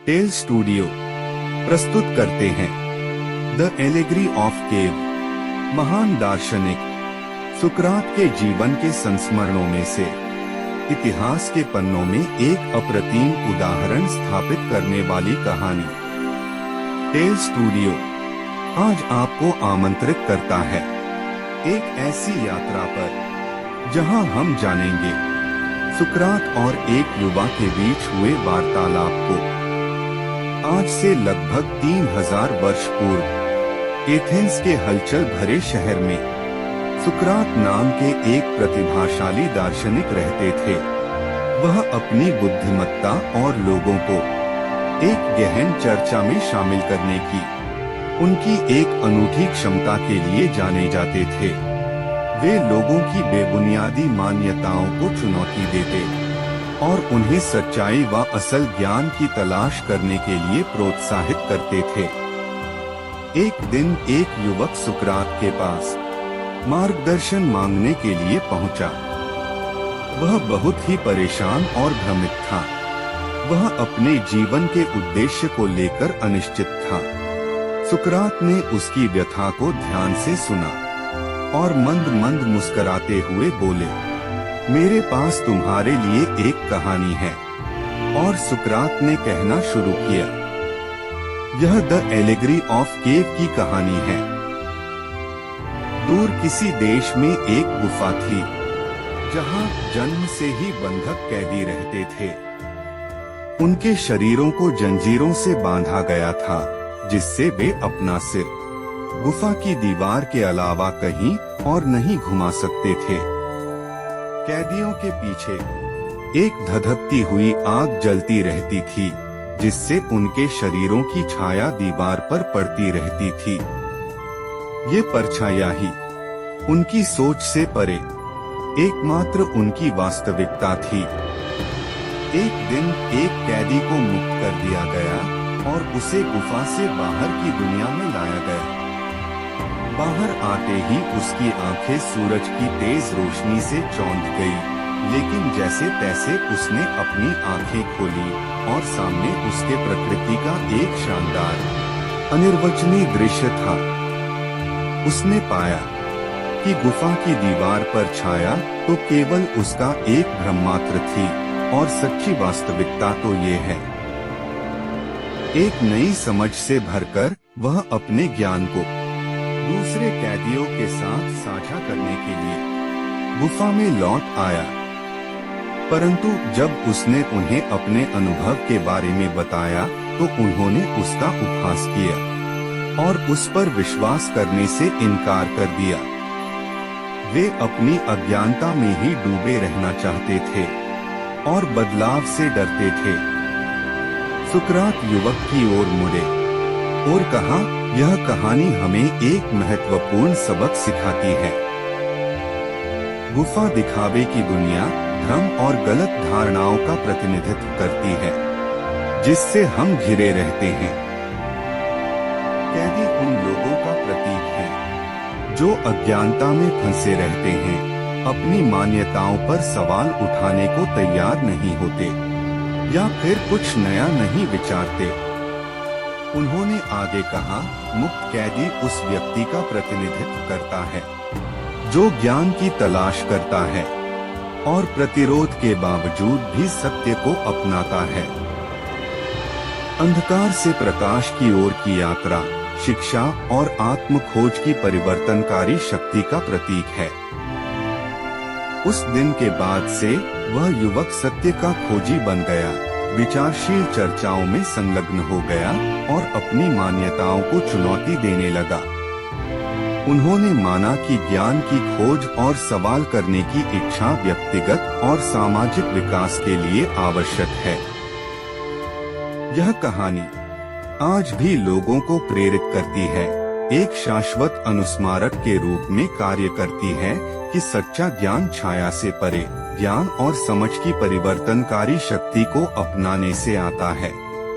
Tell studio प्रस्तुत करते हैं द एलेगरी ऑफ केव। महान दार्शनिक सुकरात के जीवन के संस्मरणों में से इतिहास के पन्नों में एक अप्रतिम उदाहरण स्थापित करने वाली कहानी। टेल स्टूडियो आज आपको आमंत्रित करता है एक ऐसी यात्रा पर जहां हम जानेंगे सुकरात और एक युवा के बीच हुए वार्तालाप को। आज से लगभग 3000 वर्ष पूर्व एथेंस के हलचल भरे शहर में सुकरात नाम के एक प्रतिभाशाली दार्शनिक रहते थे। वह अपनी बुद्धिमत्ता और लोगों को एक गहन चर्चा में शामिल करने की उनकी एक अनूठी क्षमता के लिए जाने जाते थे। वे लोगों की बेबुनियादी मान्यताओं को चुनौती देते और उन्हें सच्चाई व असल ज्ञान की तलाश करने के लिए प्रोत्साहित करते थे। एक दिन एक युवक सुकरात के पास मार्गदर्शन मांगने के लिए पहुंचा। वह बहुत ही परेशान और भ्रमित था। वह अपने जीवन के उद्देश्य को लेकर अनिश्चित था। सुकरात ने उसकी व्यथा को ध्यान से सुना और मंद मंद मुस्कुराते हुए बोले, मेरे पास तुम्हारे लिए एक कहानी है। और सुकरात ने कहना शुरू किया, यह द एलेगरी ऑफ केव की कहानी है। दूर किसी देश में एक गुफा थी जहां जन्म से ही बंधक कैदी रहते थे। उनके शरीरों को जंजीरों से बांधा गया था जिससे वे अपना सिर गुफा की दीवार के अलावा कहीं और नहीं घुमा सकते थे। कैदियों के पीछे एक धधकती हुई आग जलती रहती थी जिससे उनके शरीरों की छाया दीवार पर पड़ती रहती थी। ये परछाया ही उनकी सोच से परे एकमात्र उनकी वास्तविकता थी। एक दिन एक कैदी को मुक्त कर दिया गया और उसे गुफा से बाहर की दुनिया में लाया गया। बाहर आते ही उसकी आंखें सूरज की तेज रोशनी से चौंध गई, लेकिन जैसे तैसे उसने अपनी आंखें खोली और सामने उसके प्रकृति का एक शानदार अनिर्वचनीय दृश्य था। उसने पाया कि गुफा की दीवार पर छाया तो केवल उसका एक भ्रम मात्र थी और सच्ची वास्तविकता तो ये है। एक नई समझ से भरकर वह अपने ज्ञान को दूसरे कैदियों के साथ साझा करने के लिए गुफा में लौट आया। परंतु जब उसने उन्हें अपने अनुभव के बारे में बताया तो उन्होंने उसका उपहास किया और उस पर विश्वास करने से इनकार कर दिया। वे अपनी अज्ञानता में ही डूबे रहना चाहते थे और बदलाव से डरते थे। सुकरात युवक की ओर मुड़े और कहा, यह कहानी हमें एक महत्वपूर्ण सबक सिखाती है। गुफा दिखावे की दुनिया भ्रम और गलत धारणाओं का प्रतिनिधित्व करती है जिससे हम घिरे रहते हैं। कैदी उन लोगों का प्रतीक है जो अज्ञानता में फंसे रहते हैं, अपनी मान्यताओं पर सवाल उठाने को तैयार नहीं होते या फिर कुछ नया नहीं विचारते। उन्होंने आगे कहा, मुक्त कैदी उस व्यक्ति का प्रतिनिधित्व करता है जो ज्ञान की तलाश करता है और प्रतिरोध के बावजूद भी सत्य को अपनाता है। अंधकार से प्रकाश की ओर की यात्रा शिक्षा और आत्म खोज की परिवर्तनकारी शक्ति का प्रतीक है। उस दिन के बाद से वह युवक सत्य का खोजी बन गया, विचारशील चर्चाओं में संलग्न हो गया और अपनी मान्यताओं को चुनौती देने लगा। उन्होंने माना कि ज्ञान की खोज और सवाल करने की इच्छा व्यक्तिगत और सामाजिक विकास के लिए आवश्यक है। यह कहानी आज भी लोगों को प्रेरित करती है, एक शाश्वत अनुस्मारक के रूप में कार्य करती है कि सच्चा ज्ञान छाया से परे ज्ञान और समझ की परिवर्तनकारी शक्ति को अपनाने से आता है।